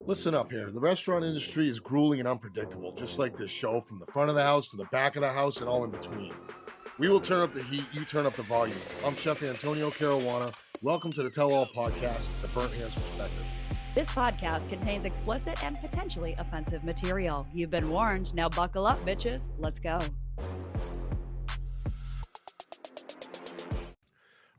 Listen up here. The restaurant industry is grueling and unpredictable, just like this show, from the front of the house to the back of the house and all in between. We will turn up the heat, you turn up the volume. I'm Chef Antonio Caruana. Welcome to the Tell All Podcast, The Burnt Hands Perspective. This podcast contains explicit and potentially offensive material. You've been warned. Now buckle up, bitches. Let's go.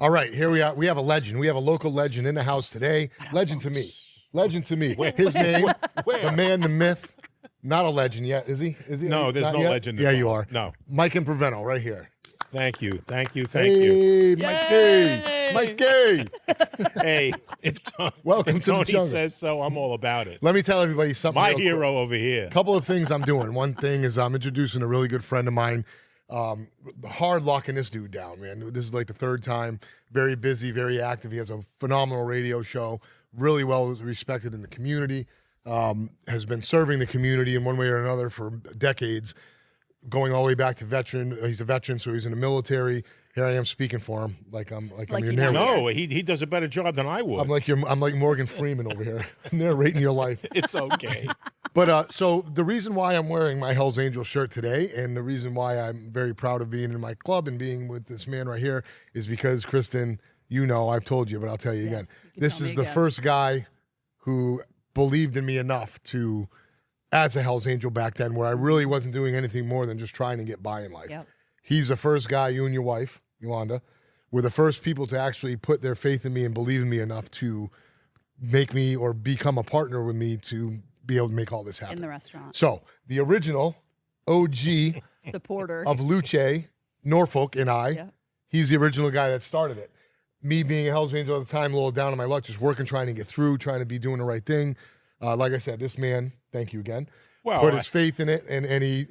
All right, here we are. We have a legend. We have a local legend in the house today. Legend to me. Legend to me. His name, the man, the myth. Not a legend yet, is he? Is he? No, there's no yet? legend. Yeah, you are. No. Mike Imprevento, right here. Thank you. Hey, you. Mike Gay. Mike Gay. Hey, Welcome if to the Tony jungle. says so, I'm all about it. Let me tell everybody something. My real quick. hero over here. A couple of things I'm doing. One thing is I'm introducing a really good friend of mine. Hard locking this dude down, man. This is like the third time. Very busy, very active. He has a phenomenal radio show. Really well respected in the community. Has been serving the community in one way or another for decades, going all the way back to veteran. He's a veteran, so he's in the military. Here I am speaking for him, like I'm your narrator. No, he does a better job than I would. I'm like Morgan Freeman over here, narrating your life. It's okay. But so the reason why I'm wearing my Hell's Angel shirt today, and the reason why I'm very proud of being in my club and being with this man right here, is because, Kristen, you know, I've told you, but I'll tell you again. This is the first guy who believed in me enough to, as a Hell's Angel back then, where I really wasn't doing anything more than just trying to get by in life. Yep. He's the first guy, you and your wife, Yolanda, were the first people to actually put their faith in me and believe in me enough to make me or become a partner with me to be able to make all this happen. In the restaurant. So the original OG Supporter. of Luce Norfolk and I, Yeah. he's the original guy that started it. Me being a Hell's Angel at the time, a little down on my luck, just working, trying to get through, trying to be doing the right thing. Like I said, this man, thank you again, put his faith in it, and he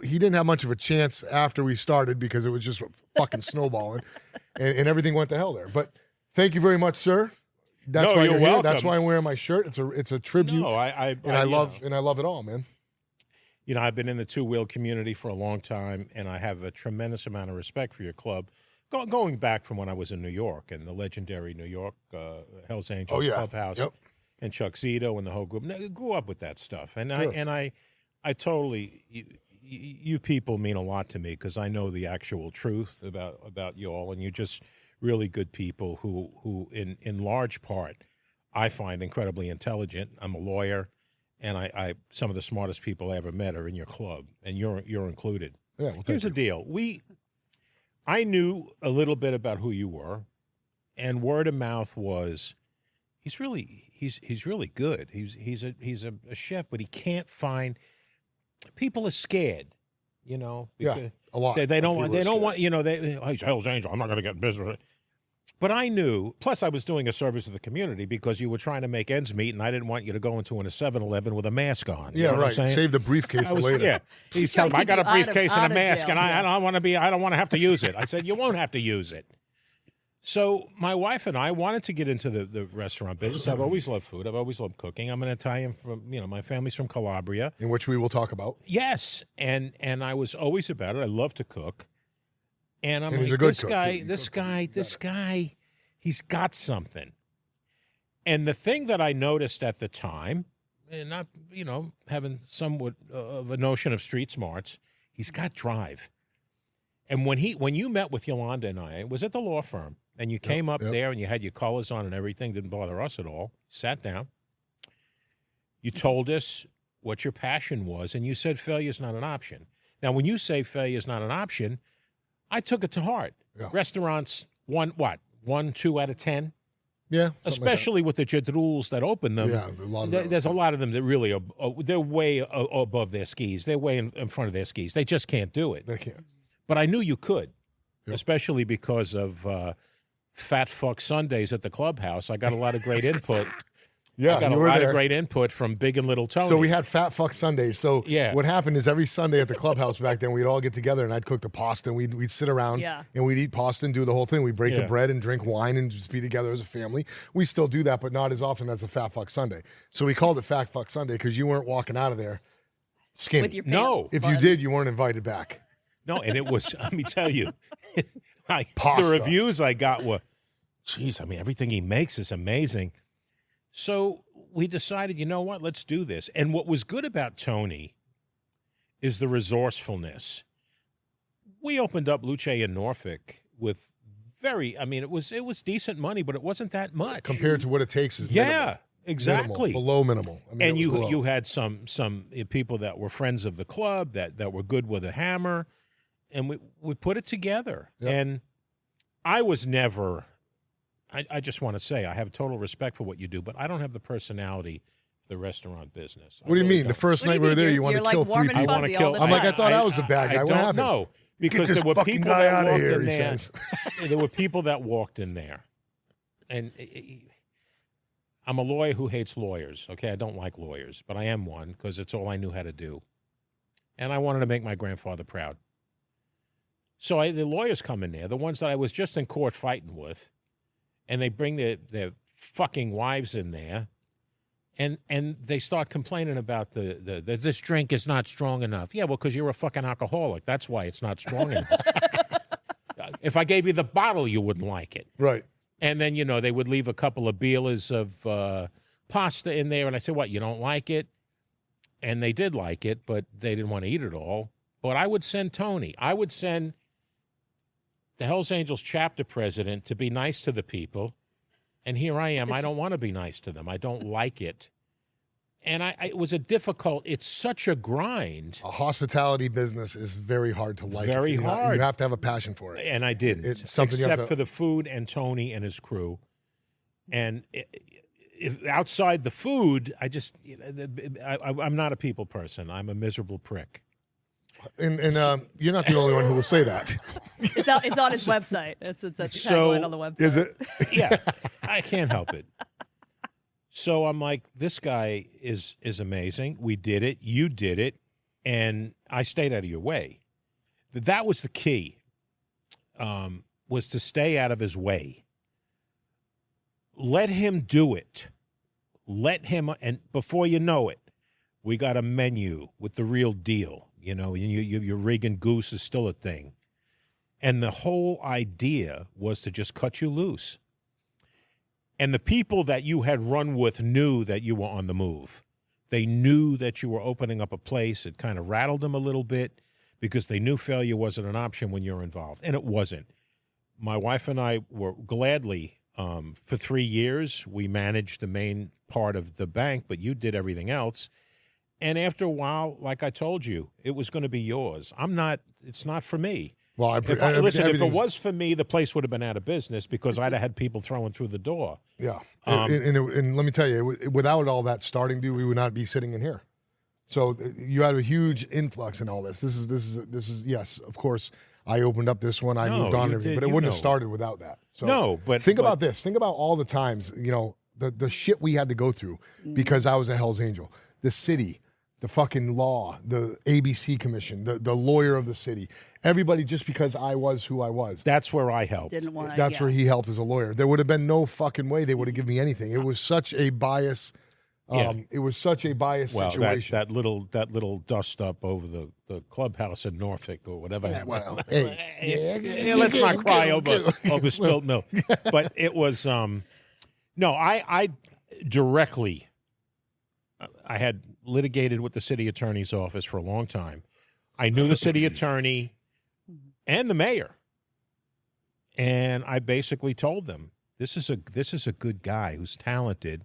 didn't have much of a chance after we started because it was just fucking snowballing, and everything went to hell there. But thank you very much, sir. That's why you're here. welcome. That's why I'm wearing my shirt. It's a tribute. No, I love it all, man. You know, I've been in the two-wheel community for a long time, and I have a tremendous amount of respect for your club. Going back from when I was in New York and the legendary New York Hells Angels Clubhouse and Chuck Zito and the whole group. I grew up with that stuff, and I totally you people mean a lot to me because I know the actual truth about you all, and you're just really good people who in large part I find incredibly intelligent. I'm a lawyer, and I some of the smartest people I ever met are in your club, and you're included. Yeah, well, here's the deal. I knew a little bit about who you were, and word of mouth was he's really good. He's a chef, but he can't find people are scared, you know. Yeah, a lot. They don't want you know he's Hell's Angel. I'm not going to get business. But I knew, plus I was doing a service to the community because you were trying to make ends meet, and I didn't want you to go into a 7-Eleven with a mask on. Yeah, know right. Save Save the briefcase for later. Yeah, he's telling me, I got a briefcase and a mask, and I don't want to have to use it. I said, you won't have to use it. So my wife and I wanted to get into the restaurant business. I've always loved food. I've always loved cooking. I'm an Italian my family's from Calabria. In which we will talk about. Yes, and I was always about it. I love to cook. And I'm And he's like, a good this cook. guy, he's got something. And the thing that I noticed at the time, and not, having somewhat of a notion of street smarts, he's got drive. And when you met with Yolanda and I, it was at the law firm, and you came up there and you had your colors on and everything, didn't bother us at all, sat down. You told us what your passion was, and you said failure's not an option. Now, when you say failure's not an option, I took it to heart. Yeah. Restaurants, 1-2 out of 10? Yeah. Especially with the jadruls that open them. Yeah, there's a lot of them that really they're way above their skis. They're way in front of their skis. They just can't do it. They can't. But I knew you could, especially because of Fat Fuck Sundays at the clubhouse. I got a lot of great input. Yeah, I got a lot of great input from Big and Little Tony. So we had Fat Fuck Sundays. So what happened is every Sunday at the clubhouse back then, we'd all get together and I'd cook the pasta and we'd sit around and we'd eat pasta and do the whole thing. We'd break the bread and drink wine and just be together as a family. We still do that, but not as often as a Fat Fuck Sunday. So we called it Fat Fuck Sunday because you weren't walking out of there skinny. With your pants, No. If you did, you weren't invited back. No, and it was, let me tell you, Pasta. the reviews I got were, geez, I mean, everything he makes is amazing. So we decided, you know what, let's do this. And what was good about Tony is the resourcefulness. We opened up Luce in Norfolk with it was decent money, but it wasn't that much. Compared to what it takes is minimal. Yeah, exactly. Minimal, below minimal. I mean, and you you had some people that were friends of the club that were good with a hammer, and we put it together. Yep. And I was never, I just want to say, I have total respect for what you do, but I don't have the personality of the restaurant business. What do you mean? The first night we were there, you want to kill 3 people? I want to kill. I'm like, I thought I was a bad guy. I what don't happened? know. Because there were people that walked in there. There were people that walked in there. And I'm a lawyer who hates lawyers, okay? I don't like lawyers, but I am one because it's all I knew how to do. And I wanted to make my grandfather proud. So the lawyers come in there, the ones that I was just in court fighting with, and they bring their fucking wives in there, and they start complaining about this drink is not strong enough. Yeah, well, because you're a fucking alcoholic. That's why it's not strong enough. If I gave you the bottle, you wouldn't like it. Right. And then, they would leave a couple of biellas of pasta in there, and I said, what, you don't like it? And they did like it, but they didn't want to eat it all. But I would send Tony. I would send the Hells Angels chapter president to be nice to the people. And here I am. I don't want to be nice to them. I don't like it. And it was it's such a grind. A hospitality business is very hard to like. Very hard. You have to have a passion for it. And I didn't. It's something except for the food and Tony and his crew. And outside the food, I'm not a people person. I'm a miserable prick. And you're not the only one who will say that. It's on his website. It's a tagline on the website. Is it? Yeah, I can't help it. So I'm like, this guy is amazing. We did it. You did it. And I stayed out of your way. That was the key, was to stay out of his way. Let him do it. And before you know it, we got a menu with the real deal. Your Regan goose is still a thing. And the whole idea was to just cut you loose. And the people that you had run with knew that you were on the move. They knew that you were opening up a place. It kind of rattled them a little bit because they knew failure wasn't an option when you're involved. And it wasn't. My wife and I were gladly, for 3 years, we managed the main part of the bank, but you did everything else. And after a while, like I told you, it was going to be yours. It's not for me. Well, if it was for me, the place would have been out of business because I'd have had people throwing through the door. Yeah. And let me tell you, without all that starting, dude, we would not be sitting in here. So you had a huge influx in all this. This is yes, of course, I opened up this one. I moved on and everything, but it wouldn't have started without that. So think about this. Think about all the times, the shit we had to go through because I was a Hell's Angel. The city, the fucking law, the ABC commission, the lawyer of the city, everybody, just because I was who I was. That's where I helped. That's where he helped as a lawyer. There would have been no fucking way they would have given me anything. It was such a bias. It was such a biased situation. That little dust up over the clubhouse in Norfolk or whatever. Let's not cry over spilled milk. But it was I directly. I had litigated with the city attorney's office for a long time. I knew the city attorney and the mayor, and I basically told them, this is a good guy who's talented.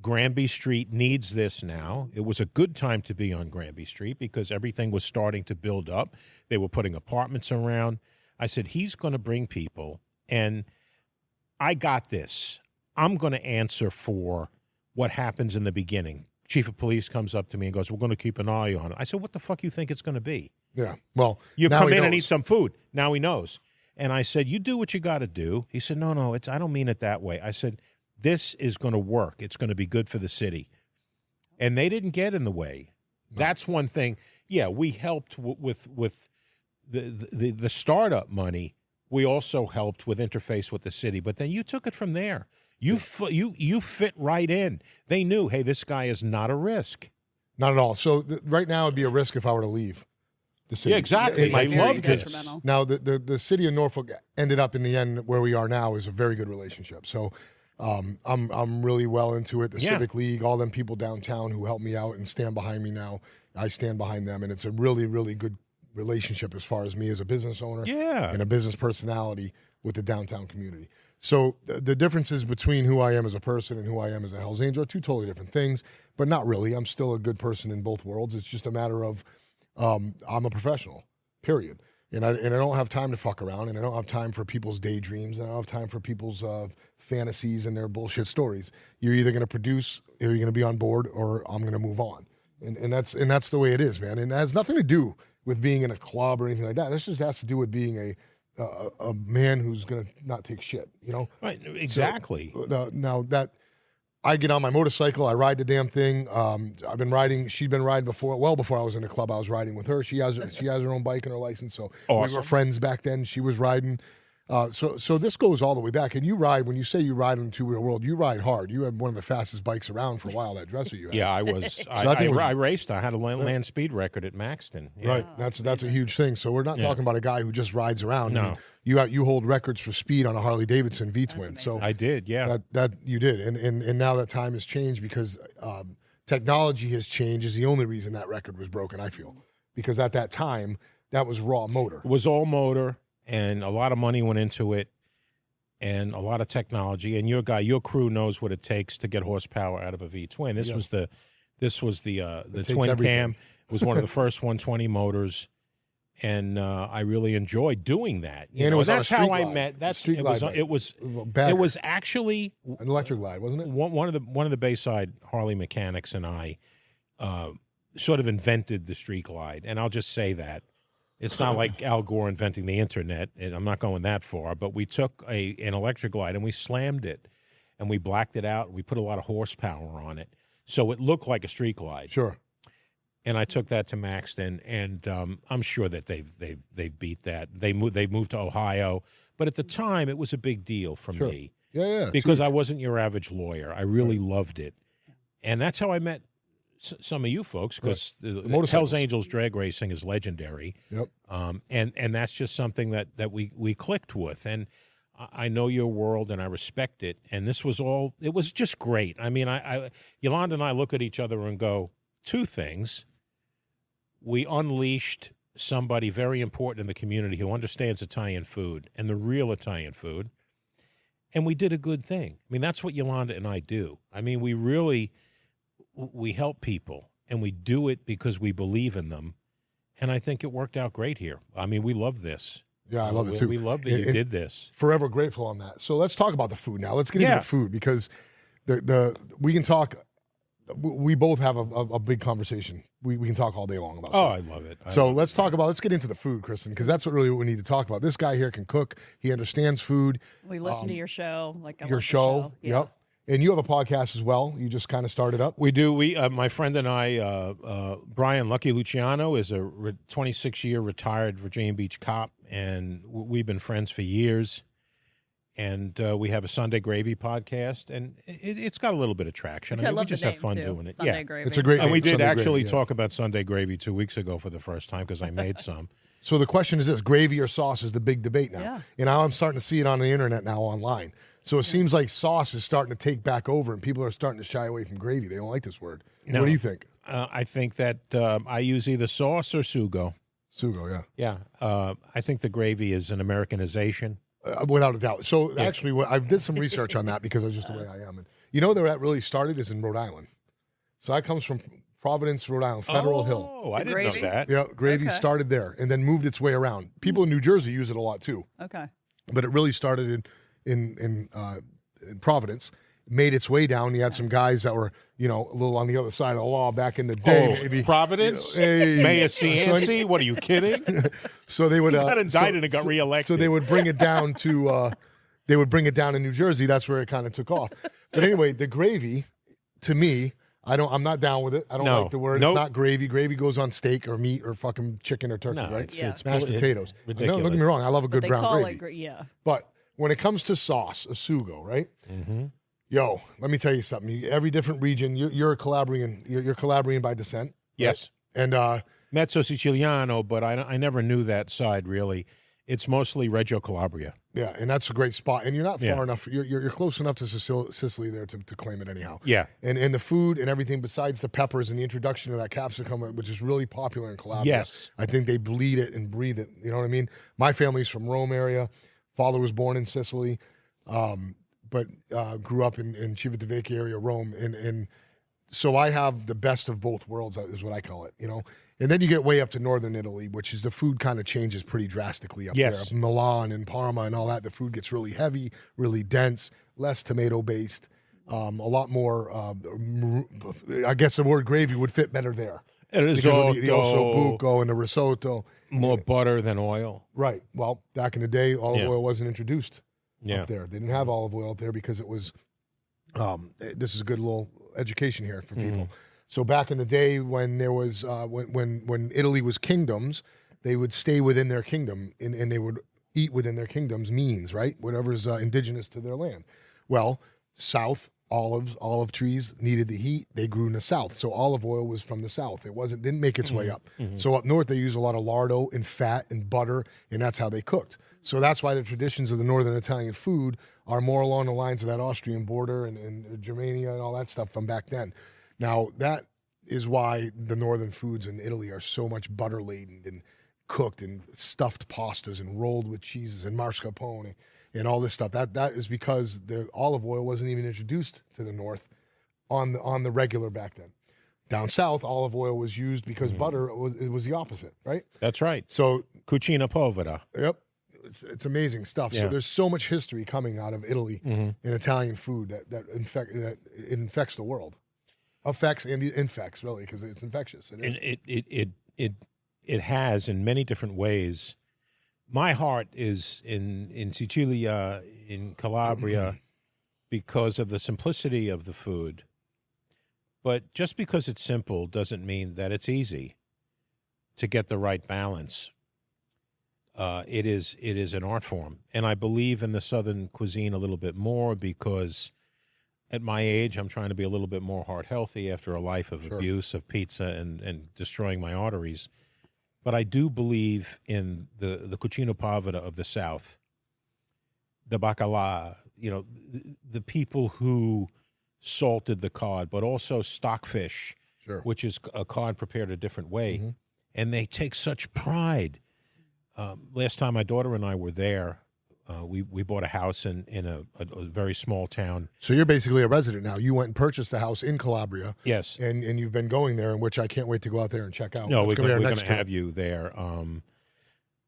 Granby Street needs this now. It was a good time to be on Granby Street because everything was starting to build up. They were putting apartments around. I said, he's going to bring people, and I got this. I'm going to answer for what happens in the beginning. Chief of police comes up to me and goes, we're going to keep an eye on it. I said, what the fuck you think it's going to be? Yeah, well, you come in and eat some food. Now he knows. And I said, you do what you got to do. He said, no, I don't mean it that way. I said, this is going to work. It's going to be good for the city. And they didn't get in the way. No. That's one thing. Yeah, we helped with the startup money. We also helped with interface with the city. But then you took it from there. You fit right in. They knew, hey, this guy is not a risk. Not at all. So right now it'd be a risk if I were to leave the city. Yeah, exactly. I love this. Now the city of Norfolk ended up in the end where we are now is a very good relationship. So I'm really well into it. The Yeah. Civic League, all them people downtown who help me out and stand behind me now, I stand behind them, and it's a really, really good relationship as far as me as a business owner and a business personality with the downtown community. So the differences between who I am as a person and who I am as a Hells Angel are two totally different things, but not really. I'm still a good person in both worlds. It's just a matter of I'm a professional, period. And I don't have time to fuck around, and I don't have time for people's daydreams, and I don't have time for people's fantasies and their bullshit stories. You're either going to produce, or you're going to be on board, or I'm going to move on. And that's the way it is, man. And it has nothing to do with being in a club or anything like that. This just has to do with being a man who's going to not take shit, you know? Right, exactly. So, now that I get on my motorcycle, I ride the damn thing. I've been riding. She'd been riding well before I was in the club. I was riding with her. She has her own bike and her license. So awesome. We were friends back then. She was riding. So this goes all the way back. And you ride, when you say you ride in the two-wheel world, you ride hard. You had one of the fastest bikes around for a while, that dresser you had. Yeah, I was. I raced. I had a land speed record at Maxton. Yeah. Right. That's a huge thing. So we're not talking about a guy who just rides around. No. I mean, you hold records for speed on a Harley Davidson V-twin. So I did, yeah. That you did. And now that time has changed because technology has changed is the only reason that record was broken, I feel. Because at that time, that was raw motor. It was all motor, and a lot of money went into it, and a lot of technology. And your crew knows what it takes to get horsepower out of a V-twin. This was the twin cam. It was one of the first 120 motors, and I really enjoyed doing that. And it was that's on a how street I glide. met. It was actually an electric glide, wasn't it? One of the Bayside Harley mechanics and I sort of invented the street glide, and I'll just say that. It's not like Al Gore inventing the internet, and I'm not going that far, but we took an electric glide and we slammed it, and we blacked it out, and we put a lot of horsepower on it, so it looked like a street glide. Sure. And I took that to Maxton, and I'm sure that they've beat that. They moved to Ohio, but at the time it was a big deal for me. Yeah. Because I wasn't your average lawyer. I really loved it, and that's how I met some of you folks, because the Hells Angels drag racing is legendary. Yep. And that's just something that we clicked with, and I know your world and I respect it. And this was it was just great. I mean, Yolanda and I look at each other and go, two things. We unleashed somebody very important in the community who understands Italian food and the real Italian food, and we did a good thing. I mean, that's what Yolanda and I do. I mean, we help people, and we do it because we believe in them, and I think it worked out great here. I mean, we love this. Yeah, I love it too. We love that you did this. Forever grateful on that. So let's talk about the food now. Let's get into the food, because we can talk. We both have a big conversation. We can talk all day long about stuff. I love it. Let's get into the food, Kristen, because that's what we need to talk about. This guy here can cook. He understands food. We listen to your show. Your show. Yep. And you have a podcast as well. You just kind of started up. We do. My friend and I, Brian Lucky Luciano, is a 26-year retired Virginia Beach cop, and we've been friends for years. And we have a Sunday Gravy podcast, and it's got a little bit of traction. I mean, we just have fun doing it. Sunday Gravy. It's a great name. And we did Sunday actually Gravy, talk about Sunday Gravy 2 weeks ago for the first time because I made some. So the question is this: gravy or sauce is the big debate now. Yeah. And now I'm starting to see it on the internet now online. So it seems like sauce is starting to take back over, and people are starting to shy away from gravy. They don't like this word. No. What do you think? I think that I use either sauce or sugo. Sugo, yeah. Yeah. I think the gravy is an Americanization. Without a doubt. So actually, I did some research on that because of just the way I am. And you know where that really started is in Rhode Island. So that comes from Providence, Rhode Island, Federal Hill. Oh, I didn't know that. Yeah, gravy started there and then moved its way around. People in New Jersey use it a lot too. Okay. But it really started in Providence, made its way down. You had some guys that were, a little on the other side of the law back in the day. Maybe Providence? Mayor Cianci? What, are you kidding? So they would. He got indicted and got reelected. So they would bring it down to. They would bring it down in New Jersey. That's where it kind of took off. But anyway, the gravy, to me, I'm not down with it. I don't like the word. Nope. It's not gravy. Gravy goes on steak or meat or fucking chicken or turkey, right? It's mashed potatoes. Ridiculous. Don't get me wrong. I love a good brown gravy. Yeah. But when it comes to sauce, a sugo, right? Mm-hmm. Yo, let me tell you something. Every different region, you're a Calabrian. You're Calabrian by descent. Yes. Right? And Mezzo Siciliano, but I never knew that side really. It's mostly Reggio Calabria. Yeah, and that's a great spot. And you're not far enough. You're close enough to Sicily there to claim it anyhow. Yeah. And the food and everything besides the peppers and the introduction of that capsicum, which is really popular in Calabria. Yes. I think they bleed it and breathe it. You know what I mean? My family's from Rome area. Father was born in Sicily, but grew up in Civitavecchia area, Rome. And so I have the best of both worlds, is what I call it, you know? And then you get way up to northern Italy, which is the food kind of changes pretty drastically up there. Milan and Parma and all that, the food gets really heavy, really dense, less tomato-based, a lot more, I guess the word gravy would fit better there. It is because of the ossobuco and the risotto. More butter than oil. Right. Well, back in the day, olive oil wasn't introduced up there. They didn't have olive oil up there because it was, this is a good little education here for people. So back in the day when there was when Italy was kingdoms, they would stay within their kingdom and they would eat within their kingdom's means, right? Whatever's indigenous to their land. Well, south olive trees needed the heat. They grew in the south, so olive oil was from the south. It didn't make its way up. So up north they use a lot of lardo and fat and butter, and that's how they cooked. So that's why the traditions of the northern Italian food are more along the lines of that Austrian border and Germania and all that stuff from back then. Now, that is why the northern foods in Italy are so much butter-laden and cooked and stuffed pastas and rolled with cheeses and mascarpone and all this stuff. That is because the olive oil wasn't even introduced to the north on the regular back then. Down south, olive oil was used because butter was the opposite, right? That's right. So cucina povera. Yep. It's amazing stuff. So there's so much history coming out of Italy in Italian food that infects the world. Affects and infects, really, because it's infectious. It has in many different ways. My heart is in Sicilia, in Calabria, because of the simplicity of the food. But just because it's simple doesn't mean that it's easy to get the right balance. It is an art form, and I believe in the Southern cuisine a little bit more because at my age, I'm trying to be a little bit more heart healthy after a life of abuse of pizza and destroying my arteries. But I do believe in the cucina povera of the South, the bacala, the people who salted the cod, but also stockfish, which is a cod prepared a different way. And they take such pride. Last time my daughter and I were there, we bought a house in a very small town. So you're basically a resident now. You went and purchased a house in Calabria. Yes. And you've been going there, in which I can't wait to go out there and check out. No, we're going to have you there.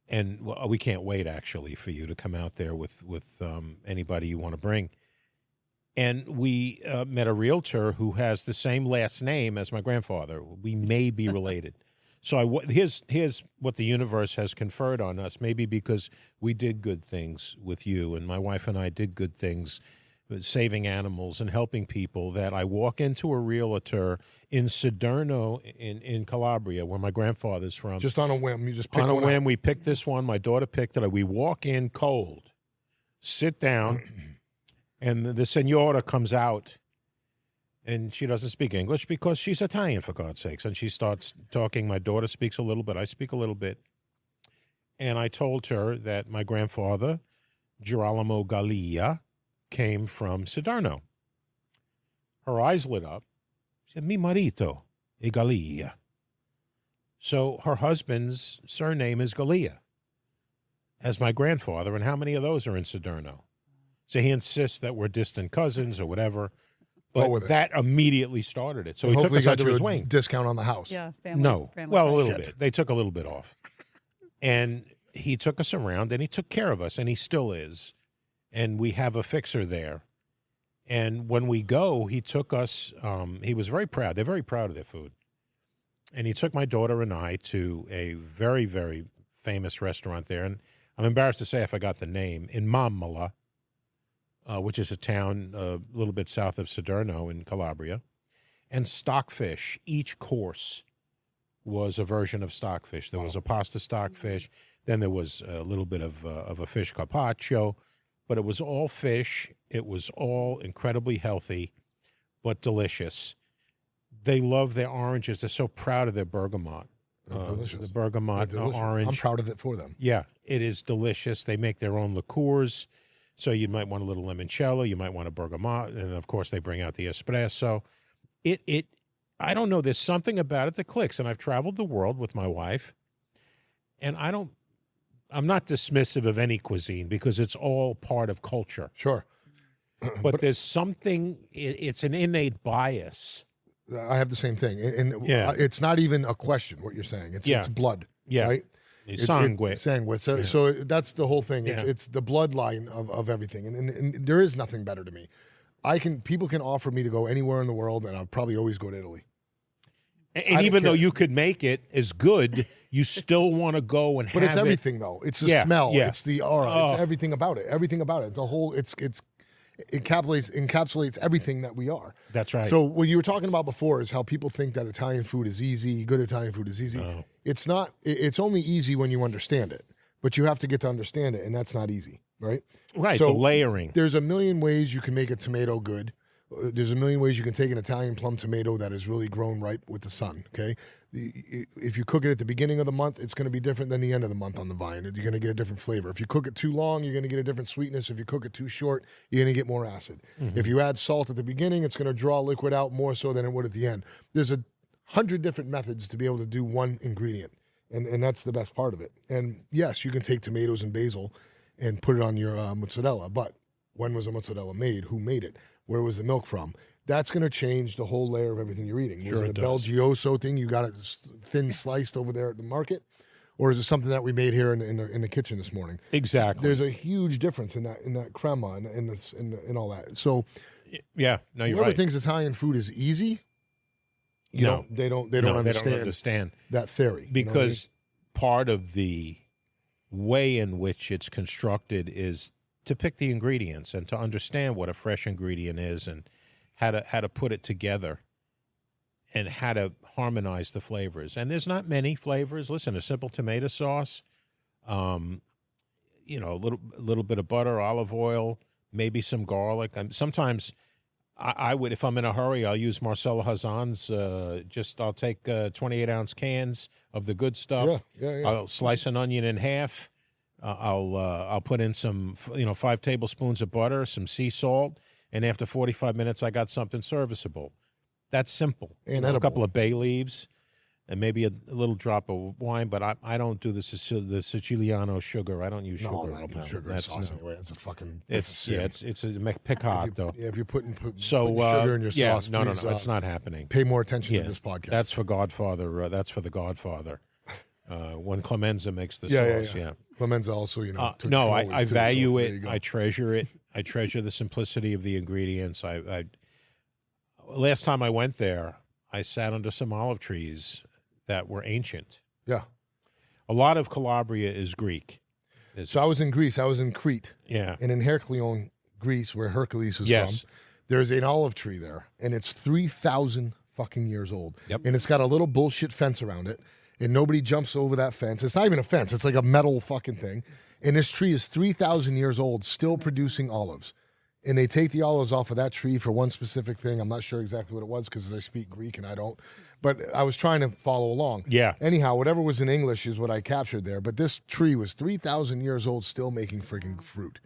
And we can't wait, actually, for you to come out there with anybody you want to bring. And we met a realtor who has the same last name as my grandfather. We may be related. So here's what the universe has conferred on us, maybe because we did good things with you, and my wife and I did good things with saving animals and helping people, that I walk into a realtor in Saderno in Calabria, where my grandfather's from. Just on a whim. You just picked on a one whim, out. we picked this one. My daughter picked it. We walk in cold, sit down, and the senora comes out. And she doesn't speak English because she's Italian, for God's sakes. And she starts talking. My daughter speaks a little bit. I speak a little bit. And I told her that my grandfather, Girolamo Gallia, came from Saderno. Her eyes lit up. She said, "Mi marito è Gallia." So her husband's surname is Gallia, as my grandfather. And how many of those are in Saderno? So he insists that we're distant cousins or whatever. But that immediately started it. So he took us under his wing. Discount on the house. Yeah, family. No. Family Well, a little bit. They took a little bit off. And he took us around, and he took care of us, and he still is. And we have a fixer there. And when we go, he took us, he was very proud. They're very proud of their food. And he took my daughter and I to a very, very famous restaurant there. And I'm embarrassed to say I forgot the name, in Mamala. Which is a town a little bit south of Saderno in Calabria. And stockfish, each course was a version of stockfish. There was a pasta stockfish, then there was a little bit of a fish carpaccio, but it was all fish. It was all incredibly healthy, but delicious. They love their oranges. They're so proud of their bergamot. delicious. The bergamot orange. I'm proud of it for them. Yeah, it is delicious. They make their own liqueurs, so you might want a little limoncello, you might want a bergamot, and of course they bring out the espresso. I don't know, there's something about it that clicks, and I've traveled the world with my wife, and I'm not dismissive of any cuisine because it's all part of culture. Sure. But there's something, it's an innate bias. I have the same thing. And it's not even a question what you're saying. It's blood. Yeah. Right? Sanguine. Sanguine. So that's the whole thing. It's the bloodline of everything. And there is nothing better to me. People can offer me to go anywhere in the world, and I'll probably always go to Italy. And even though you could make it as good, you still want to go and have it. But it's everything, though. It's the smell. Yeah. It's the aura. It's everything about it. Everything about it. The whole, it encapsulates everything that we are. That's right. So what you were talking about before is how people think that Italian food is easy, good Italian food is easy. Oh. It's not. It's only easy when you understand it. But you have to get to understand it, and that's not easy, right? Right, so the layering. There's a million ways you can make a tomato good. There's a million ways you can take an Italian plum tomato that is really grown ripe with the sun, okay? If you cook it at the beginning of the month, it's going to be different than the end of the month on the vine. You're going to get a different flavor. If you cook it too long, you're going to get a different sweetness. If you cook it too short, you're going to get more acid. Mm-hmm. If you add salt at the beginning, it's going to draw liquid out more so than it would at the end. There's 100 different methods to be able to do one ingredient, and that's the best part of it. And yes, you can take tomatoes and basil and put it on your mozzarella, but when was the mozzarella made? Who made it? Where was the milk from? That's going to change the whole layer of everything you're eating. Sure, was it a Belgioso thing? You got it thin sliced over there at the market? Or is it something that we made here in the kitchen this morning? Exactly. There's a huge difference in that crema and all that. So, yeah, no, you're whoever right. thinks Italian food is easy, they don't understand that theory. Because part of the way in which it's constructed is to pick the ingredients and to understand what a fresh ingredient is and how to put it together and how to harmonize the flavors. And there's not many flavors. Listen, a simple tomato sauce, a little bit of butter, olive oil, maybe some garlic. Sometimes I would, if I'm in a hurry, I'll use Marcelo Hazan's. I'll take 28-ounce cans of the good stuff. Yeah. I'll slice an onion in half. I'll put in some 5 tablespoons of butter, some sea salt, and after 45 minutes, I got something serviceable. That's simple. And a couple of bay leaves, and maybe a little drop of wine. But I don't do the Siciliano sugar. I don't use sugar. No, I don't put sugar in sauce anyway. It's a fucking. It's a pickard though. Yeah, if you're putting sugar in your sauce, no, it's not happening. Pay more attention to this podcast. That's for Godfather. That's for the Godfather. When Clemenza makes the sauce, yeah. Clemenza also, no, I value it. I treasure it. I treasure the simplicity of the ingredients. Last time I went there, I sat under some olive trees that were ancient. Yeah. A lot of Calabria is Greek. So I was in Greece. I was in Crete. Yeah. And in Heracleion, Greece, where Hercules was from, there's an olive tree there, and it's 3,000 fucking years old. Yep. And it's got a little bullshit fence around it. And nobody jumps over that fence. It's not even a fence. It's like a metal fucking thing. And this tree is 3,000 years old, still producing olives. And they take the olives off of that tree for one specific thing. I'm not sure exactly what it was because I speak Greek and I don't. But I was trying to follow along. Yeah. Anyhow, whatever was in English is what I captured there. But this tree was 3,000 years old, still making freaking fruit.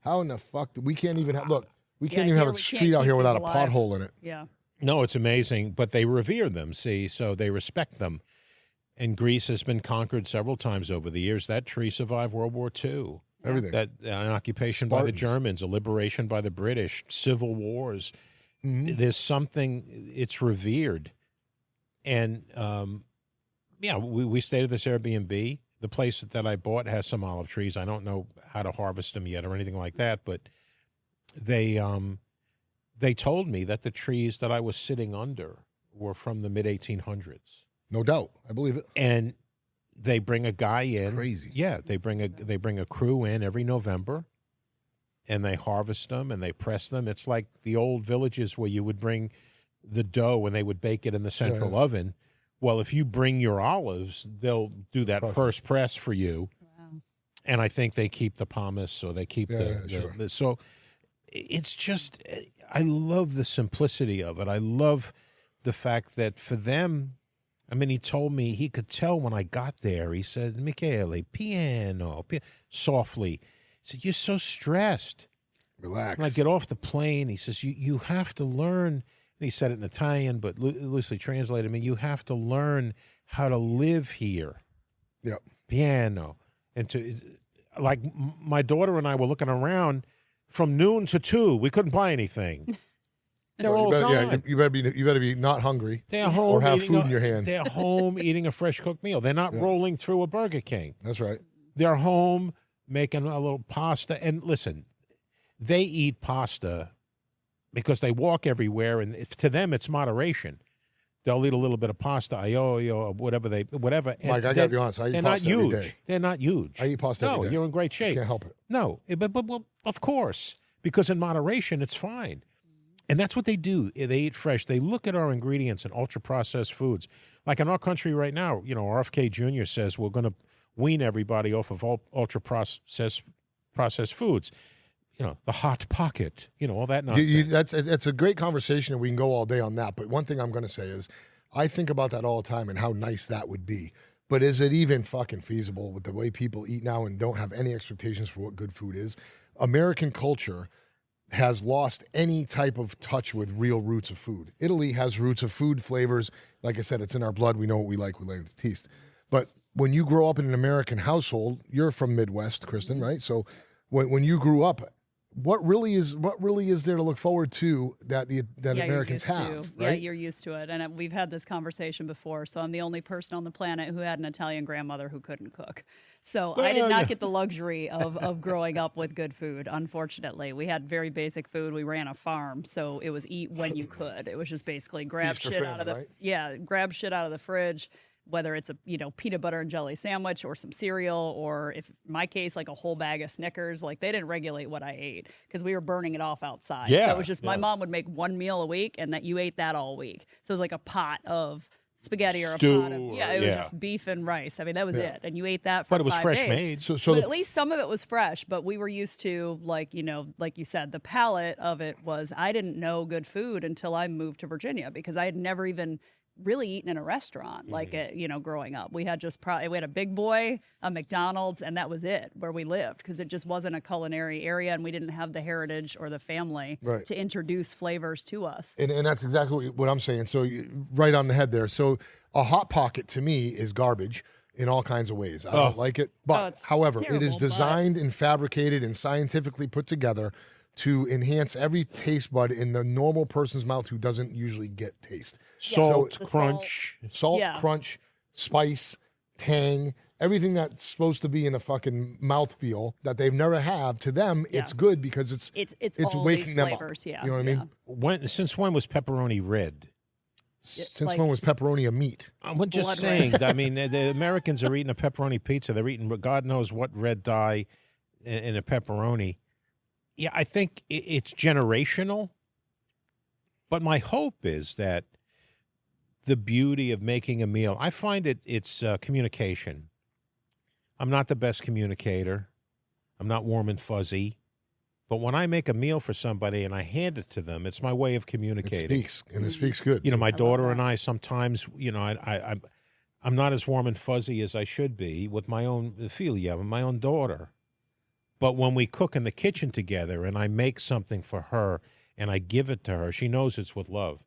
How in the fuck we can't even have, look, we can't even have a street out here without a pothole in it. Yeah. No, it's amazing. But they revere them, see, so they respect them. And Greece has been conquered several times over the years. That tree survived World War II. Everything. An occupation by the Germans, a liberation by the British, civil wars. Mm-hmm. There's something, it's revered. And, we stayed at this Airbnb. The place that I bought has some olive trees. I don't know how to harvest them yet or anything like that, but they told me that the trees that I was sitting under were from the mid-1800s. No doubt. I believe it. And they bring a guy in. Crazy. Yeah, they bring a crew in every November, and they harvest them and they press them. It's like the old villages where you would bring the dough and they would bake it in the central oven. Well, if you bring your olives, they'll do that first press for you. Wow. And I think they keep the pomace, or they keep so it's just, I love the simplicity of it. I love the fact that for them, I mean, he told me he could tell when I got there. He said, Michele, piano, softly. He said, you're so stressed. Relax. When I get off the plane, he says, you have to learn, and he said it in Italian, but loosely translated, I mean, you have to learn how to live here. Yep. Piano. And like my daughter and I were looking around from noon to 2. We couldn't buy anything. They're all gone. Yeah, you better be not hungry. They're home or have food in your hand. They're home eating a fresh cooked meal. They're not rolling through a Burger King. That's right. They're home making a little pasta. And listen, they eat pasta because they walk everywhere, and to them it's moderation. They'll eat a little bit of pasta, aioli, whatever. And Mike, I got to be honest. I eat pasta every day. They're not huge. I eat pasta every day. No, you're in great shape. I can't help it. No, but well, of course, because in moderation it's fine. And that's what they do. They eat fresh. They look at our ingredients and ultra-processed foods. Like in our country right now, RFK Jr. says we're going to wean everybody off of ultra-processed foods. The Hot Pocket, all that nonsense. That's a great conversation, and we can go all day on that. But one thing I'm going to say is I think about that all the time and how nice that would be. But is it even fucking feasible with the way people eat now and don't have any expectations for what good food is? American culture has lost any type of touch with real roots of food. Italy has roots of food, flavors. Like I said, it's in our blood. We know what we like to taste. But when you grow up in an American household, you're from Midwest, Kristen, right? So when you grew up, what really is there to look forward to that Americans have? Right? Yeah, you're used to it. And we've had this conversation before. So I'm the only person on the planet who had an Italian grandmother who couldn't cook. So I did not get the luxury of growing up with good food, unfortunately. We had very basic food. We ran a farm, so it was eat when you could. It was just basically grab shit out of the fridge, whether it's a peanut butter and jelly sandwich or some cereal, or if in my case, like a whole bag of Snickers. Like they didn't regulate what I ate because we were burning it off outside. Yeah, so it was just my mom would make one meal a week, and that you ate that all week. So it was like a pot of spaghetti or stew, a pot of it was just beef and rice. I mean, that was it, and you ate that for 5 days. But it was fresh made. So at least some of it was fresh. But we were used to, like you said, the palate of it was. I didn't know good food until I moved to Virginia because I had never even really eaten in a restaurant growing up. We had we had a Big Boy, a McDonald's, and that was it where we lived because it just wasn't a culinary area, and we didn't have the heritage or the family to introduce flavors to us. And that's exactly what I'm saying. So right on the head there. So a Hot Pocket to me is garbage in all kinds of ways. I don't like it. But however, it is designed and fabricated and scientifically put together to enhance every taste bud in the normal person's mouth who doesn't usually get taste. Salt, crunch, crunch, spice, tang, everything that's supposed to be in a fucking mouthfeel that they've never had. To them, it's good because it's waking them up. You know what I mean? Since when was pepperoni red? Since when was pepperoni a meat? I'm just saying. I mean, the Americans are eating a pepperoni pizza. They're eating God knows what red dye in a pepperoni. Yeah, I think it's generational, but my hope is that the beauty of making a meal, I find it's communication. I'm not the best communicator. I'm not warm and fuzzy. But when I make a meal for somebody and I hand it to them, it's my way of communicating. It speaks good. My daughter and I sometimes, I'm not as warm and fuzzy as I should be with my own Ophelia, my own daughter. But when we cook in the kitchen together and I make something for her and I give it to her, she knows it's with love.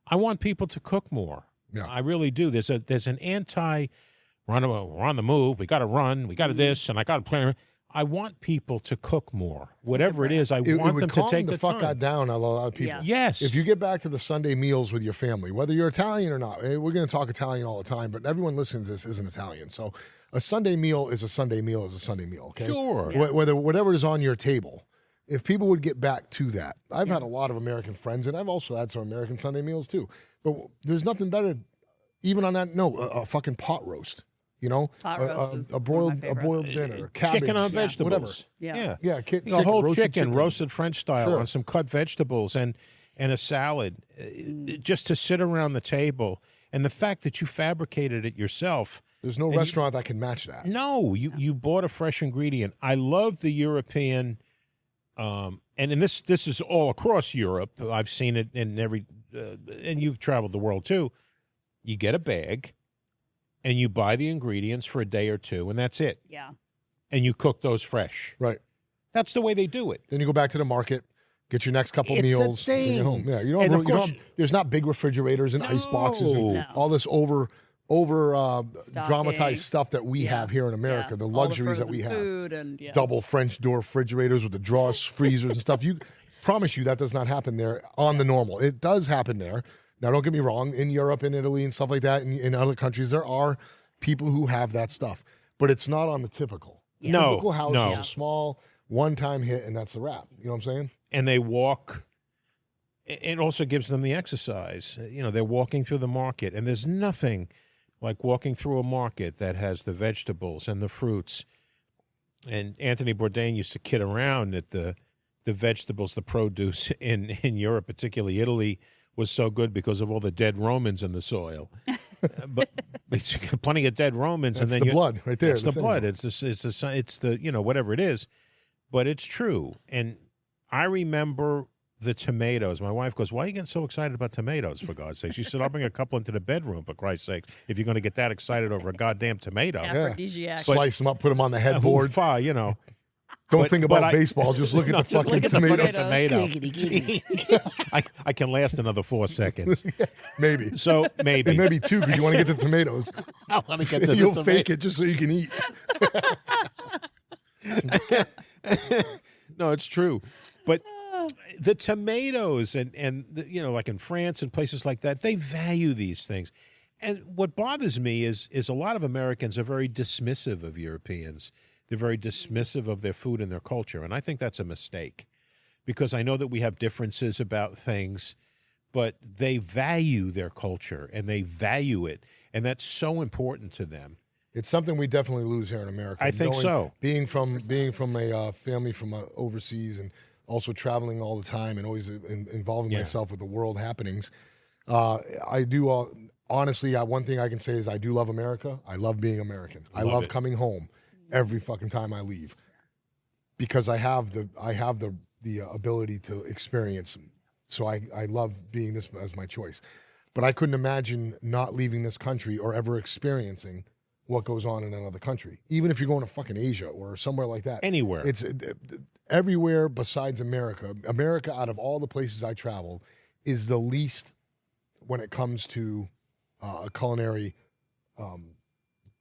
I want people to cook more. Yeah. I really do. There's an we're on the move, we got to run, we got to this, and I got to plan. I want people to cook more. Whatever it is, I want them to take the time. Fuck down a lot of people. Yeah. Yes. If you get back to the Sunday meals with your family, whether you're Italian or not, we're going to talk Italian all the time, but everyone listening to this isn't Italian. So a Sunday meal is a Sunday meal is a Sunday meal, okay? Sure. Yeah. Whatever is on your table, if people would get back to that. I've had a lot of American friends, and I've also had some American Sunday meals too. But there's nothing better, even on that, a fucking pot roast. Pot roast is a boiled dinner, cabbage, chicken on vegetables. Whatever. Yeah. A whole chicken, roasted French style on some cut vegetables and a salad, just to sit around the table. And the fact that you fabricated it yourself. There's no restaurant that can match that. No, you bought a fresh ingredient. I love the European, and this is all across Europe. I've seen it in every, and you've traveled the world too. You get a bag, and you buy the ingredients for a day or two, and that's it. Yeah. And you cook those fresh. Right. That's the way they do it. Then you go back to the market, get your next couple It's a meals, bring it thing. home. Yeah, And of course- there's not big refrigerators and ice boxes and No. all this over Stocking. dramatized stuff that we Yeah. have here in America. Yeah. The All luxuries that we frozen have. food and yeah. Double French door refrigerators with the drawers, freezers, and stuff. You promise you that does not happen there on the normal. It does happen there. Now, don't get me wrong. In Europe and Italy and stuff like that, and in other countries, there are people who have that stuff, but it's not on the typical. The No, typical house no. is a small one-time hit, and that's a wrap. You know what I'm saying? And they walk. It also gives them the exercise. They're walking through the market, and there's nothing like walking through a market that has the vegetables and the fruits. And Anthony Bourdain used to kid around that the vegetables, the produce in Europe, particularly Italy, was so good because of all the dead Romans in the soil. but it's plenty of dead Romans, That's and then the blood right there. It's the thing. blood. It's the whatever it is, but it's true. And I remember the tomatoes. My wife goes, "Why are you getting so excited about tomatoes, for God's sake?" She said, "I'll bring a couple into the bedroom, for Christ's sakes, if you're going to get that excited over a goddamn tomato." Aphrodisiac. Slice them up, put them on the headboard. Don't think about baseball. Just look at the fucking look at the tomatoes. Tomato. I can last another 4 seconds. Maybe. So maybe. And maybe two because you want to get the tomatoes. I want to get to the You'll tomato. fake it just so you can eat. No, it's true. But the tomatoes and like in France and places like that, they value these things. And what bothers me is a lot of Americans are very dismissive of Europeans. They're very dismissive of their food and their culture. And I think that's a mistake because I know that we have differences about things, but they value their culture and they value it. And that's so important to them. It's something we definitely lose here in America. I think so. Being from a family from overseas and also traveling all the time and always involving myself with the world happenings, I do honestly. One thing I can say is I do love America. I love being American. I love coming home every fucking time I leave because I have the ability to experience. So I love being this as my choice. But I couldn't imagine not leaving this country or ever experiencing what goes on in another country, even if you're going to fucking Asia or somewhere like that. Anywhere. It's everywhere besides America. America, out of all the places I travel, is the least when it comes to a culinary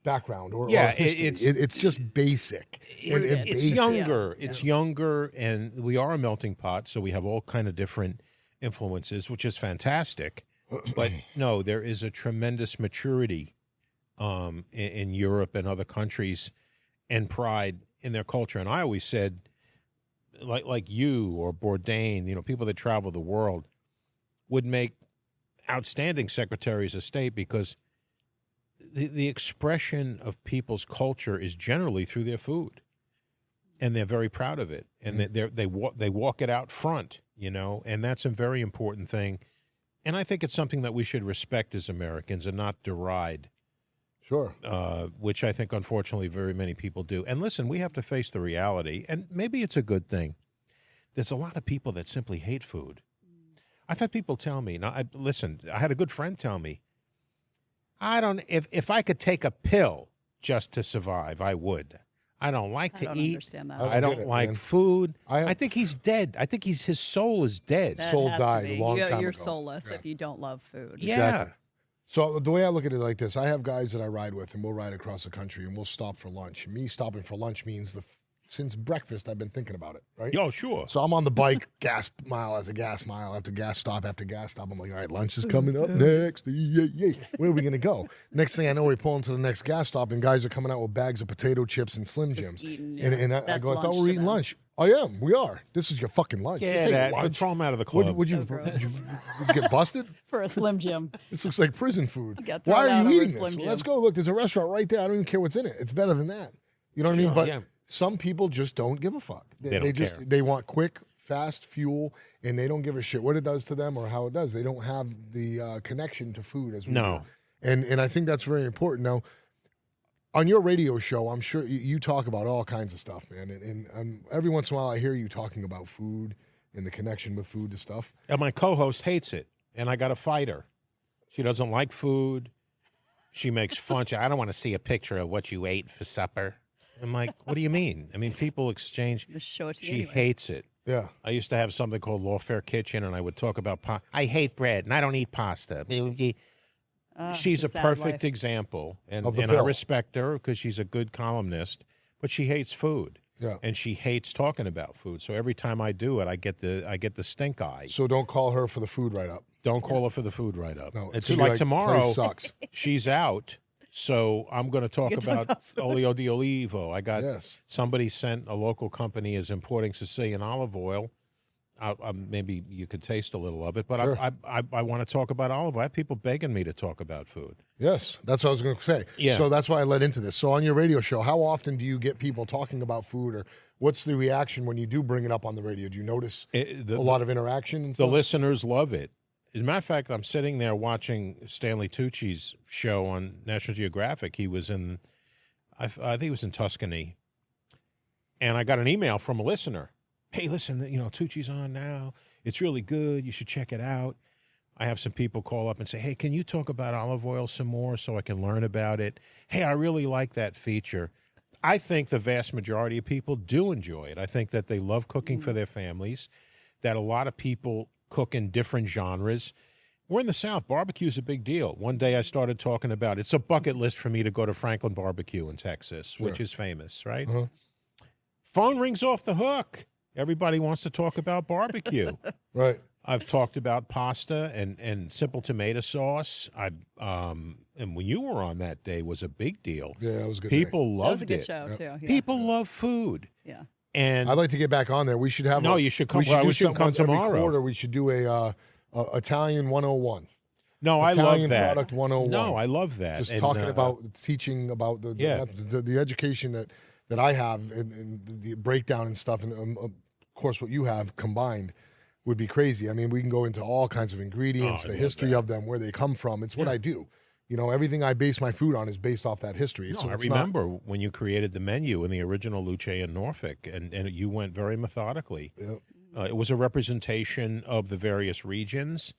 background or history. It's just basic. It's basic. younger. Yeah. It's younger, and we are a melting pot, so we have all kind of different influences, which is fantastic. But no, there is a tremendous maturity in Europe and other countries and pride in their culture. And I always said, like you or Bourdain, people that travel the world would make outstanding secretaries of state because the expression of people's culture is generally through their food, and they're very proud of it, and they walk it out front, and that's a very important thing. And I think it's something that we should respect as Americans and not deride. Sure. Which I think, unfortunately, very many people do. And listen, we have to face the reality, and maybe it's a good thing. There's a lot of people that simply hate food. I've had people tell me, I had a good friend tell me, if I could take a pill just to survive, I would. I don't like to eat. Understand that. I I don't get it, like man. food. I I think he's dead. I think his soul is dead. That soul has to died be. a long time You're ago. soulless Yeah. if you don't love food. Yeah. Exactly. So the way I look at it like this, I have guys that I ride with, and we'll ride across the country, and we'll stop for lunch. Me stopping for lunch means since breakfast I've been thinking about it, right? Oh, sure. So I'm on the bike, gas mile after gas stop after gas stop. I'm like, all right, lunch is coming up next. Yay. Where are we gonna go? Next thing I know, we pull into the next gas stop, and guys are coming out with bags of potato chips and Slim Jims. eating, And I that's go, I thought lunch we were to eating them. lunch. I am. We are. This is your fucking lunch. Yeah, This ain't that. lunch. Throw him out of the club. Would you gross. you get busted? For a Slim Jim. This looks like prison food. Got thrown Why out are you over a eating Slim this? Jim. Let's go. Look, there's a restaurant right there. I don't even care what's in it. It's better than that. You know what I mean? But Yeah. some people just don't give a fuck. They don't just care. they want quick, fast fuel, and they don't give a shit what it does to them or how it does. They don't have the connection to food as we No. do. And I think that's very important. Now, on your radio show, I'm sure you talk about all kinds of stuff, man. And every once in a while, I hear you talking about food and the connection with food to stuff. And my co-host hates it, and I got to fight her. She doesn't like food. She makes fun. I don't want to see a picture of what you ate for supper. I'm like, what do you mean? I mean, people exchange. Just show it to you She anyway. hates it. Yeah. I used to have something called Lawfare Kitchen, and I would talk about I hate bread, and I don't eat pasta. She's a sad perfect life. example, and Of the I pill. respect her because she's a good columnist, but she hates food. Yeah. And she hates talking about food. So every time I do it, I get the stink eye. So don't call her for the food write-up. Don't call her for the food write-up. No, It's gonna be like tomorrow, place sucks. she's out, so I'm going to talk You talk about olio di olivo. I got Yes. somebody sent a local company is importing Sicilian olive oil. Maybe you could taste a little of it, but Sure. I want to talk about olive oil. I have people begging me to talk about food. Yes, that's what I was going to say. Yeah. So that's why I led into this. So on your radio show, how often do you get people talking about food, or what's the reaction when you do bring it up on the radio? Do you notice a lot of interaction and The stuff? listeners love it. As a matter of fact, I'm sitting there watching Stanley Tucci's show on National Geographic. He was in, I think he was in Tuscany, and I got an email from a listener. Hey, listen, Tucci's on now. It's really good. You should check it out. I have some people call up and say, hey, can you talk about olive oil some more so I can learn about it? Hey, I really like that feature. I think the vast majority of people do enjoy it. I think that they love cooking for their families, that a lot of people cook in different genres. We're in the South. Barbecue is a big deal. One day I started talking about it's a bucket list for me to go to Franklin Barbecue in Texas, which is famous, right? Uh-huh. Phone rings off the hook. Everybody wants to talk about barbecue. Right. I've talked about pasta and simple tomato sauce. And when you were on that day was a big deal. Yeah, that was a good. People That was a loved good it. show too. Yeah. People love food. Yeah. And I'd like to get back on there. We should have. No, you should come. We should I do wish you'd something come once every tomorrow. quarter. We should do a Italian 101. no, I love Italian that. product 101. No, I love that. Just And, talking about teaching about the Yeah. methods, the education that I have and the breakdown and stuff, and of course what you have combined would be crazy. I mean, we can go into all kinds of ingredients, I the love history that. of them, where they come from. It's what I do. Everything I base my food on is based off that history. No, So I it's remember when you created the menu in the original Luce in Norfolk, and you went very methodically. Yep. It was a representation of the various regions.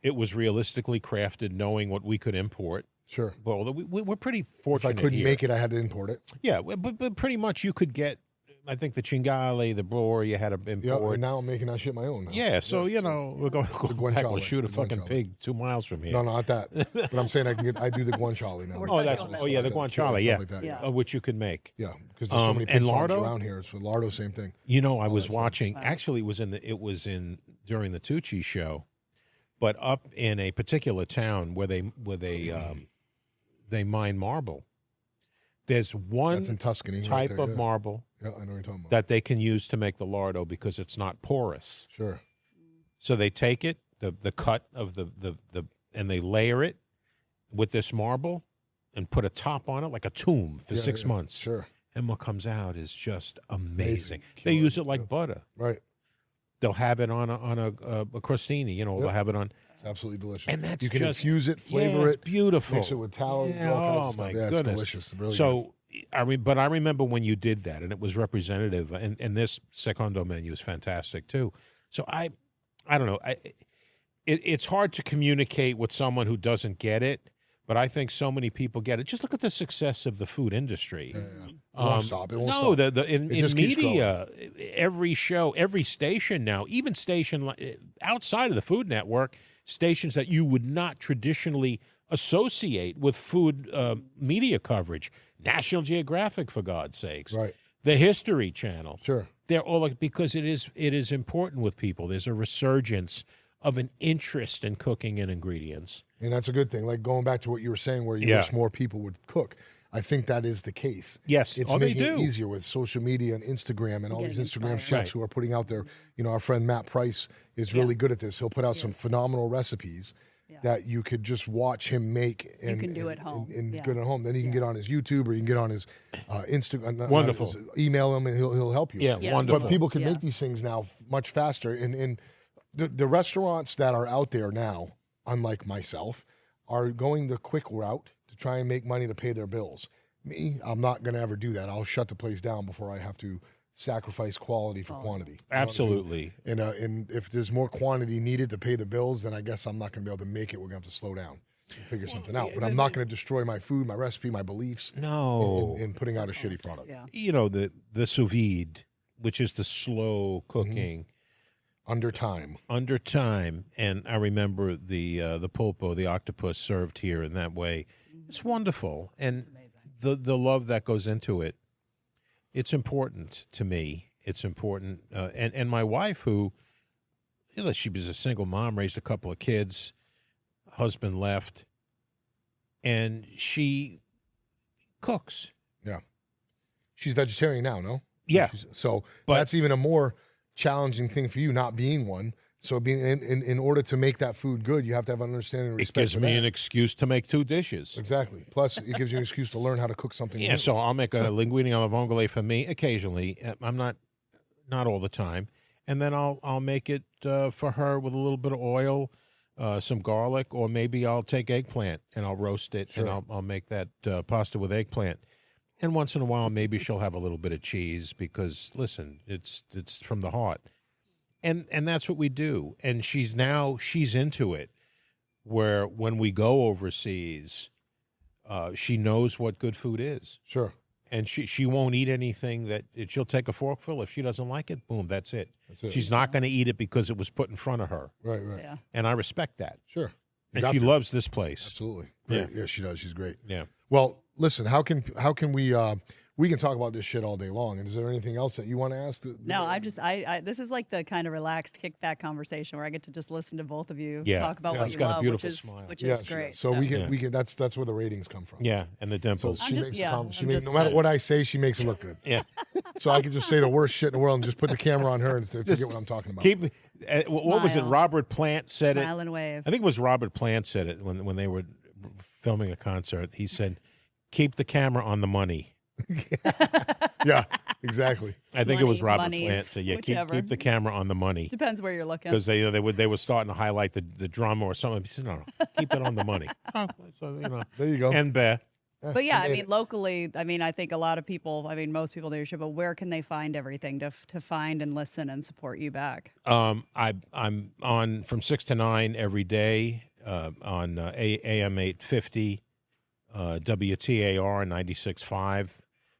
It was realistically crafted, knowing what we could import. Sure. Well, we're pretty If I fortunate couldn't here. make it, I had to import it. Yeah, but pretty much you could get, I think, the Cingale, the Bloor, you had to Yeah, import. and now I'm making that shit my own. Now. Yeah, so, we're going back. We'll guanciale, shoot a the fucking guanciale. pig 2 miles from here. No, not that. But I'm saying I do the guanciale now. We're Oh, that's- oh, yeah, the Stuff guanciale, like yeah. that, Yeah. Which you could make. Yeah, because there's so many pig and farms lardo? around here. It's for lardo, same thing. I was that's watching. Actually, it was in during the Tucci show, but up in a particular town where they mine marble. There's one That's in Tuscany. right type there, of yeah. marble Yeah, I know what you're talking about. that they can use to make the lardo because it's not porous. Sure. So they take it, the cut of the and they layer it with this marble and put a top on it like a tomb for Yeah, 6 yeah, months. Sure. And what comes out is just amazing. Amazing. They Killer. use it like butter. Right. They'll have it on a crostini, they'll have it on. It's absolutely delicious. And that's you can just- infuse it, Yeah, flavor it's it, beautiful. mix it with tallow. Yeah, all kinds oh of stuff. my Yeah, goodness. it's delicious. Really good. So, but I remember when you did that, and it was representative. And this secondo menu is fantastic too. So I don't know. It's hard to communicate with someone who doesn't get it, but I think so many people get it. Just look at the success of the food industry. It won't stop. It won't No, stop. in just keeps media, every show, every station now, even station outside of the Food Network, stations that you would not traditionally associate with food media coverage. National Geographic, for God's sakes. Right. The History Channel. Sure. They're all because it is important with people. There's a resurgence of an interest in cooking and ingredients. And that's a good thing. Like going back to what you were saying, where you Yeah. wish more people would cook. I think that is the case. Yes. It's Oh, they making it do. easier with social media and Instagram and all these Getting Instagram inspired. chefs Right. who are putting out their, our friend Matt Price is really good at this. He'll put out some phenomenal recipes that you could just watch him make and can do at home. and Yeah. good at home. Then you can get on his YouTube or you can get on his Instagram. Wonderful. Email him and he'll help you. Yeah, Yeah. wonderful. But people can Yeah. make these things now much faster. And the restaurants that are out there now, unlike myself, are going the quick route to try and make money to pay their bills. Me, I'm not going to ever do that. I'll shut the place down before I have to sacrifice quality for quantity. You know what I mean? Absolutely. And if there's more quantity needed to pay the bills, then I guess I'm not going to be able to make it. We're going to have to slow down. figure something out. But I'm not going to destroy my food, my recipe, my beliefs. No. In putting out a shitty product. Yeah. You know, the sous vide, which is the slow cooking. Under time. And I remember the pulpo, the octopus served here in that way. It's wonderful. And the love that goes into it, it's important to me. It's important. And my wife, who, you know, she was a single mom, raised a couple of kids, husband left, and she cooks. Yeah. She's vegetarian now, no? Yeah. So that's even a more challenging thing for you, not being one. So being in order to make that food good, you have to have an understanding and respect. It gives me an excuse to make 2 dishes. Exactly. Plus, it gives you an excuse to learn how to cook something. Yeah, new. so I'll make a linguine alla vongole for me occasionally. I'm not all the time, and then I'll make it for her with a little bit of oil, some garlic, or maybe I'll take eggplant and I'll roast it, and I'll make that pasta with eggplant. And once in a while, maybe she'll have a little bit of cheese because, listen, it's from the heart. And that's what we do. And she's into it, where when we go overseas, she knows what good food is. Sure. And she won't eat anything she'll take a forkful. If she doesn't like it, boom, that's it. She's not going to eat it because it was put in front of her. Right. Yeah. And I respect that. Sure. And she loves this place. Absolutely. Great. Yeah, she does. She's great. Yeah. Well, listen, how can we can talk about this shit all day long. And is there anything else that you want to ask? No, I this is like the kind of relaxed kickback conversation where I get to just listen to both of you talk about what she's you got love, a beautiful smile. which is great. So we can that's where the ratings come from. Yeah, and the dimples. So I'm no matter what I say, she makes it look good. Yeah. So I can just say the worst shit in the world and just put the camera on her and forget what I'm talking about. What was it? Robert Plant said it. Smile and wave. I think it was Robert Plant said it when they were filming a concert. He said, "Keep the camera on the money." Yeah, exactly. I think it was Robert monies, Plant said, "Yeah, whichever. keep the camera on the money." Depends where you're looking. Because they were starting to highlight the drama or something. He said, "No, keep it on the money." So There you go. And But yeah, I mean, locally, I mean, I think a lot of people, I mean, most people do your show, but where can they find everything to find and listen and support you back? I'm on from 6 to 9 every day on AM 850, WTAR 96.5.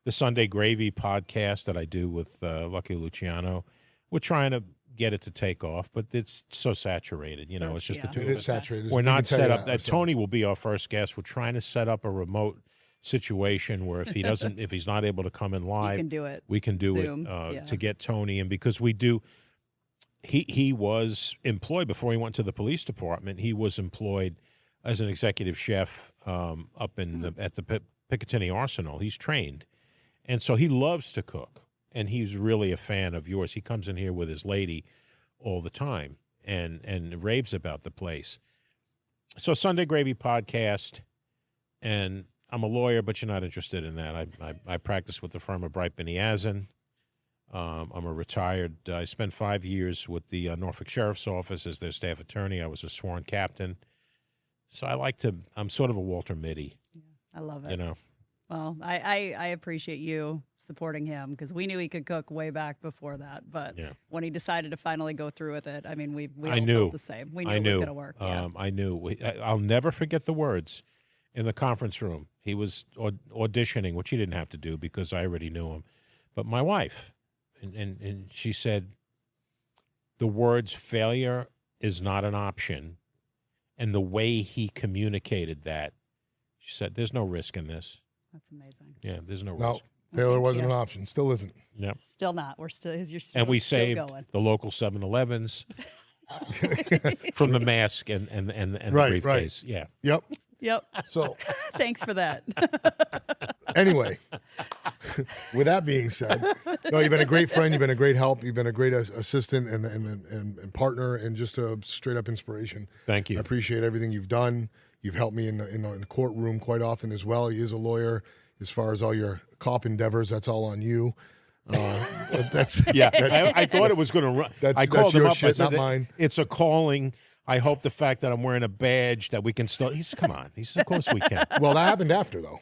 The Sunday Gravy podcast that I do with Lucky Luciano. We're trying to get it to take off, but it's so saturated. You know, it's just the two It of is us. saturated. We're not set up. That, Tony will be our first guest. We're trying to set up a remote situation where if he's not able to come in live, we can do Zoom. it to get Tony in, because we do. He was employed before he went to the police department. He was employed as an executive chef up in at the Picatinny Arsenal. He's trained, and so he loves to cook, and he's really a fan of yours. He comes in here with his lady all the time and raves about the place. So Sunday Gravy podcast, and I'm a lawyer, but you're not interested in that. I practice with the firm of Bright Beniazin. I'm a retired. I spent 5 years with the Norfolk Sheriff's Office as their staff attorney. I was a sworn captain. So I'm sort of a Walter Mitty. Yeah, I love it. You know. Well, I appreciate you supporting him, because we knew he could cook way back before that. But when he decided to finally go through with it, I mean, we all felt the same. We knew it was going to work. I knew. I'll never forget the words in the conference room. He was auditioning, which he didn't have to do because I already knew him. But my wife, and she said, the words "failure is not an option," and the way he communicated that, she said, "There's no risk in this." That's amazing. Yeah, there's no No, risk. failure wasn't an option. Still isn't. Yep. Still not. You're still and we still saved going. the local 7-Elevens from the mask and the Right, briefcase. right. Yeah. Yep. So Thanks for that. anyway, with that being said, no, you've been a great friend. You've been a great help. You've been a great assistant and partner, and just a straight up inspiration. Thank you. I appreciate everything you've done. You've helped me in the courtroom quite often as well. He is a lawyer. As far as all your cop endeavors, that's all on you. That's I thought it was going to run. I called him up. Shit, I said, not mine. "It's a calling. I hope the fact that I'm wearing a badge that we can still." He said, "Come on." He said, "Of course we can." Well, that happened after though.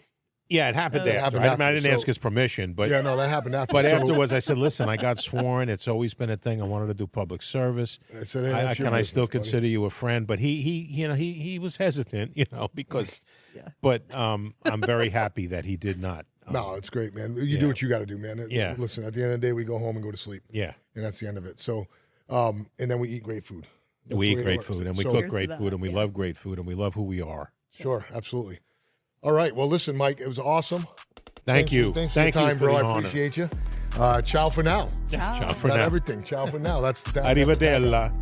Yeah, it happened It after. happened I after, didn't ask so- his permission, but Yeah, no, that happened after. But So afterwards, I said, "Listen, I got sworn. It's always been a thing. I wanted to do public service. I said, hey, that's your can I business, still buddy. consider you a friend?" But he was hesitant, because. But I'm very happy that he did not. No, it's great, man. You do what you got to do, man. Yeah. Listen, at the end of the day, we go home and go to sleep. Yeah. And that's the end of it. So, and then we eat great food. That's We the eat way it great works. food, and we So- cook Cheers great to food, that, and we love great food, and we love who we are. Sure, absolutely. All right. Well, listen, Mike, it was awesome. Thank you. Thanks for Thank your time, you for bro. the I honor. appreciate you. Ciao for now. Ciao for Not now. everything. Ciao for now. That's Arrivederla.